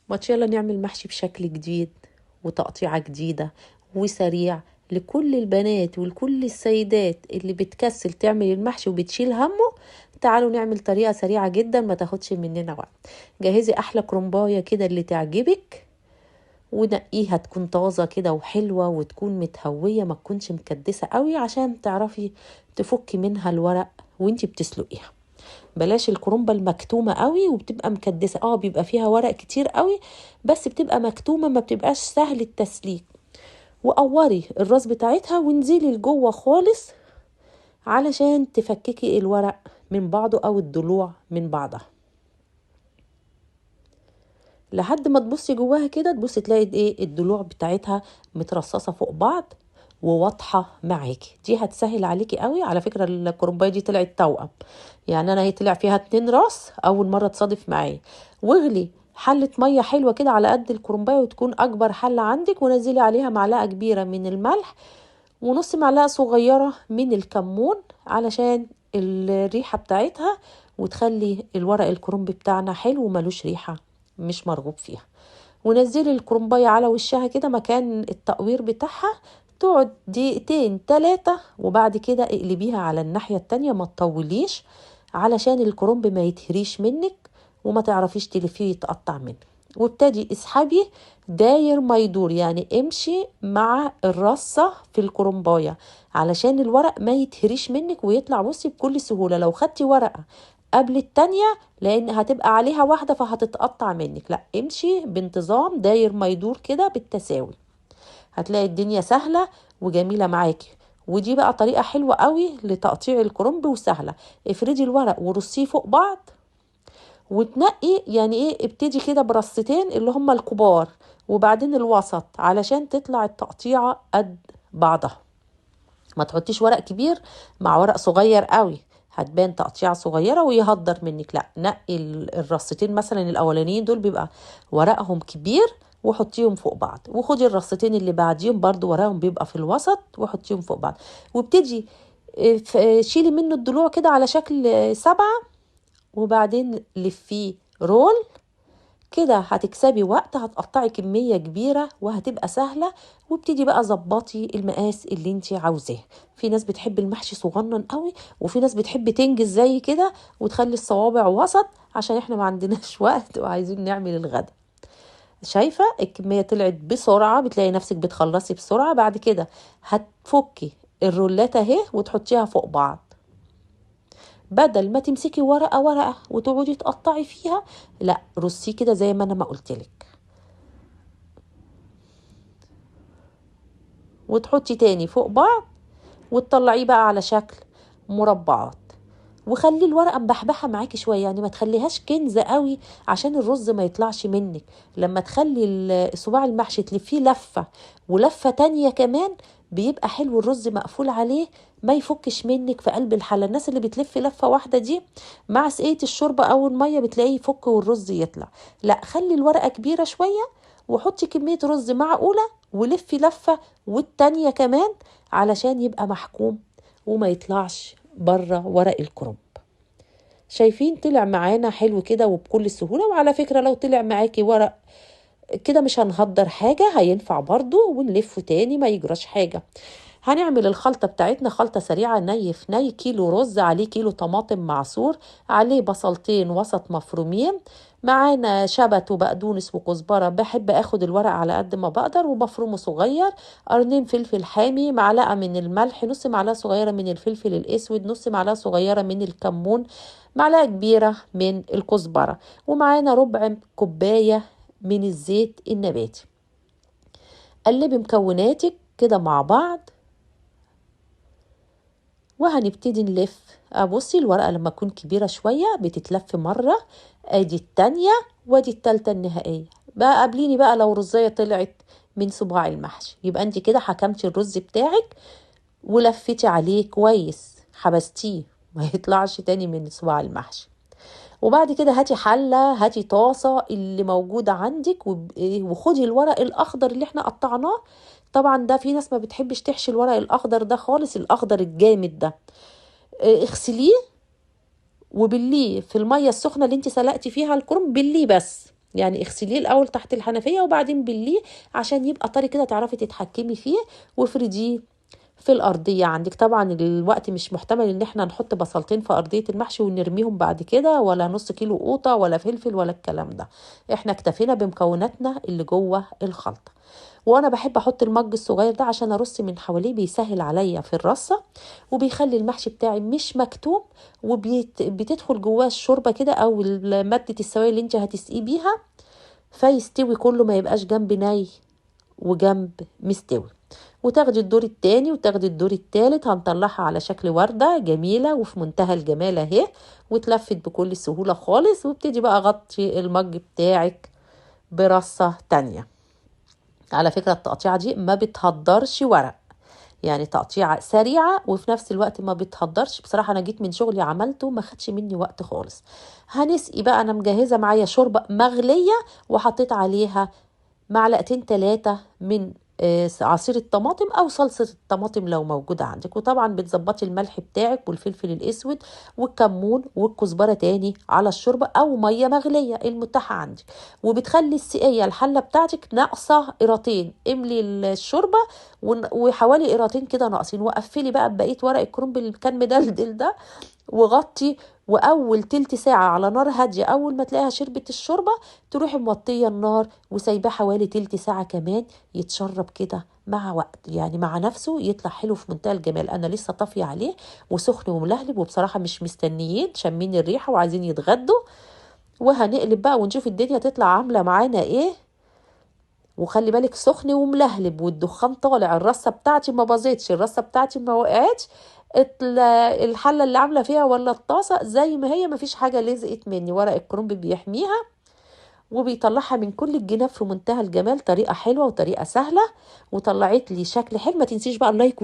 ما يلا نعمل محشي بشكل جديد وتقطيعة جديدة وسريع لكل البنات ولكل السيدات اللي بتكسل تعمل المحشي وبتشيل همه. تعالوا نعمل طريقة سريعة جدا ما تاخدش مننا وقت. جهزي احلى كرنباية كده اللي تعجبك، ونقيها تكون طازة كده وحلوة وتكون متهوية، ما تكونش مكدسة قوي عشان تعرفي تفكي منها الورق وانتي بتسلقيها. بلاش الكرنبة المكتومة قوي وبتبقى مكدسة، بيبقى فيها ورق كتير قوي بس بتبقى مكتومة، ما بتبقاش سهل التسليك. وقوري الراس بتاعتها وانزلي لجوه خالص علشان تفككي الورق من بعضه او الضلوع من بعضها، لحد ما تبصي جواها كده تبصي تلاقي ايه الضلوع بتاعتها مترصصه فوق بعض وواضحه معاكي. دي هتسهل عليكي قوي. على فكره الكرنبايه دي طلعت توأم، يعني انا هي طلع فيها 2 راس اول مره تصادف معايا. واغلي حله ميه حلوه كده على قد الكرنبايه وتكون اكبر حله عندك، ونزلي عليها معلقه كبيره من الملح ونص معلقه صغيره من الكمون علشان الريحه بتاعتها، وتخلي الورق الكرنب بتاعنا حلو وملوش ريحه مش مرغوب فيها. ونزلي الكرنبايه على وشها كده مكان التقوير بتاعها، تقعد 2-3 وبعد كده اقلبيها على الناحيه التانية. ما تطوليش علشان الكرنب ما يتهريش منك وما تعرفيش تلفيه يتقطع منك. وابتدي اسحبي داير ما يدور، يعني امشي مع الرصة في الكرنباية علشان الورق ما يتهريش منك ويطلع بصي بكل سهولة. لو خدتي ورقة قبل التانية لان هتبقى عليها واحدة فهتتقطع منك، لا امشي بانتظام داير ما يدور كده بالتساوي، هتلاقي الدنيا سهلة وجميلة معاكي. ودي بقى طريقة حلوة قوي لتقطيع الكرنب وسهلة. افردي الورق ورصيه فوق بعض وتنقي، يعني ايه، ابتدي كده برصتين اللي هما الكبار وبعدين الوسط علشان تطلع التقطيعة قد بعضها. ما تحطيش ورق كبير مع ورق صغير قوي، هتبان تقطيعة صغيرة ويهدر منك. لا نقي الرصتين مثلا الاولانيين دول بيبقى ورقهم كبير وحطيهم فوق بعض، وخدي الرصتين اللي بعديهم برضو ورقهم بيبقى في الوسط وحطيهم فوق بعض. وابتدي شيلي منه الضلوع كده على شكل 7 وبعدين لفيه رول كده. هتكسبي وقت، هتقطعي كمية كبيرة وهتبقى سهلة. وابتدي بقى ظبطي المقاس اللي انتي عاوزاه. في ناس بتحب المحشي صغنن قوي وفي ناس بتحب تنجز زي كده وتخلي الصوابع وسط عشان احنا ما عندناش وقت وعايزين نعمل الغدا. شايفة الكمية طلعت بسرعة، بتلاقي نفسك بتخلصي بسرعة. بعد كده هتفكي الرولات اهي وتحطيها فوق بعض، بدل ما تمسكي ورقة ورقة وتقعدي تقطعي فيها، لا رصي كده زي ما انا ما قلتلك، وتحطي تاني فوق بعض وتطلعيه بقى على شكل مربعات. وخلي الورقة مبحبحة معاكي شوية، يعني ما تخليهاش كنزة قوي عشان الرز ما يطلعش منك. لما تخلي صباع المحشي تلفيه لفة ولفة تانية كمان بيبقى حلو، الرز مقفول عليه ما يفكش منك في قلب الحلة. الناس اللي بتلف لفة واحدة دي مع سقية الشوربة او المية بتلاقيه يفك والرز يطلع. لا خلي الورقة كبيرة شوية وحطي كمية رز معقولة ولفي لفة والتانية كمان علشان يبقى محكوم وما يطلعش بره ورق الكرنب. شايفين طلع معانا حلو كده وبكل سهولة. وعلى فكرة لو طلع معاكي ورق كده مش هنهدر حاجة، هينفع برضو ونلفه تاني ما يجراش حاجة. هنعمل الخلطة بتاعتنا خلطة سريعة. ني في ني، كيلو رز عليه كيلو طماطم معصور، عليه بصلتين وسط مفرومين، معانا شبت وبقدونس وكزبرة، بحب اخد الورق على قد ما بقدر وبفرمه صغير، قرنين فلفل حامي، معلقة من الملح، نص معلقة صغيرة من الفلفل الاسود، نص معلقة صغيرة من الكمون، معلقة كبيرة من الكزبرة، ومعانا ربع كوباية من الزيت النباتي. قلبي مكوناتك كده مع بعض وهنبتدي نلف. ابصي الورقة لما تكون كبيرة شوية بتتلف مرة، ادي التانية وادي التالتة النهائية. بقى قابليني بقى لو رزاية طلعت من صباع المحشي، يبقى انت كده حكمتي الرز بتاعك ولفتي عليه كويس، حبستيه ما يطلعش تاني من صباع المحشي. وبعد كده هاتي حلة، هاتي طاسة اللي موجودة عندك وخدي الورق الأخضر اللي احنا قطعناه. طبعا ده في ناس ما بتحبش تحشي الورق الأخضر ده خالص، الأخضر الجامد ده اغسليه وبليه في المية السخنة اللي انت سلقتي فيها الكرنب، بليه بس يعني اغسليه الاول تحت الحنفيه وبعدين بليه عشان يبقى طري كده تعرفي تتحكمي فيه، وافرديه في الارضيه عندك. طبعا الوقت مش محتمل ان احنا نحط بصلتين في ارضيه المحشي ونرميهم بعد كده، ولا نص كيلو قوطه ولا فلفل ولا الكلام ده، احنا اكتفينا بمكوناتنا اللي جوه الخلطه. وانا بحب احط المج الصغير ده عشان ارص من حواليه، بيسهل عليا في الرصه، وبيخلي المحشي بتاعي مش مكتوم، وبتدخل جواه الشوربه كده او ماده السوائل اللي انت هتسقيه بيها، فيستوي كله، ما يبقاش جنب ني وجنب مستوي. وتاخدي الدور التاني وتاخدي الدور التالت، هنطلعها على شكل وردة جميلة وفي منتهى الجمال اهي، وتلفت بكل سهولة خالص. وابتدي بقى غطي المج بتاعك برصة تانية. على فكرة التقطيعة دي ما بتهدرش ورق، يعني تقطيعة سريعة وفي نفس الوقت ما بتهدرش. بصراحة أنا جيت من شغلي عملته ما خدش مني وقت خالص. هنسقي بقى، أنا مجهزة معايا شوربة مغلية وحطيت عليها معلقتين 3 من عصير الطماطم او صلصة الطماطم لو موجودة عندك. وطبعا بتظبطي الملح بتاعك والفلفل الاسود والكمون والكزبرة تاني على الشوربة او مية مغلية المتاحة عندك. وبتخلي السقية الحلة بتاعتك ناقصة قيرتين، املي الشوربة وحوالي قيرتين كده ناقصين، وقفلي بقى ببقية ورق الكرنب اللي كان مدلدل ده وغطي. واول تلت ساعة على نار هادية، اول ما تلاقيها شربت الشوربة تروحي موطية النار وسايباه حوالي تلت ساعة كمان يتشرب كده مع وقت، يعني مع نفسه يطلع حلو في منتهى الجمال. انا لسه طافية عليه وسخن وملهلب، وبصراحة مش مستنيين، شامين الريحة وعايزين يتغدوا. وهنقلب بقى ونشوف الدنيا تطلع عاملة معانا ايه. وخلي بالك سخن وملهلب والدخان طالع، الرصه بتاعتي ما باظتش، الرصه بتاعتي ما وقعتش، الحله اللي عامله فيها ولا الطاسه زي ما هي، ما فيش حاجه لزقت مني، ورق الكرنب بيحميها وبيطلعها من كل الجناب في منتهى الجمال. طريقه حلوه وطريقه سهله وطلعت لي شكل حلو. ما تنسيش بقى اللايك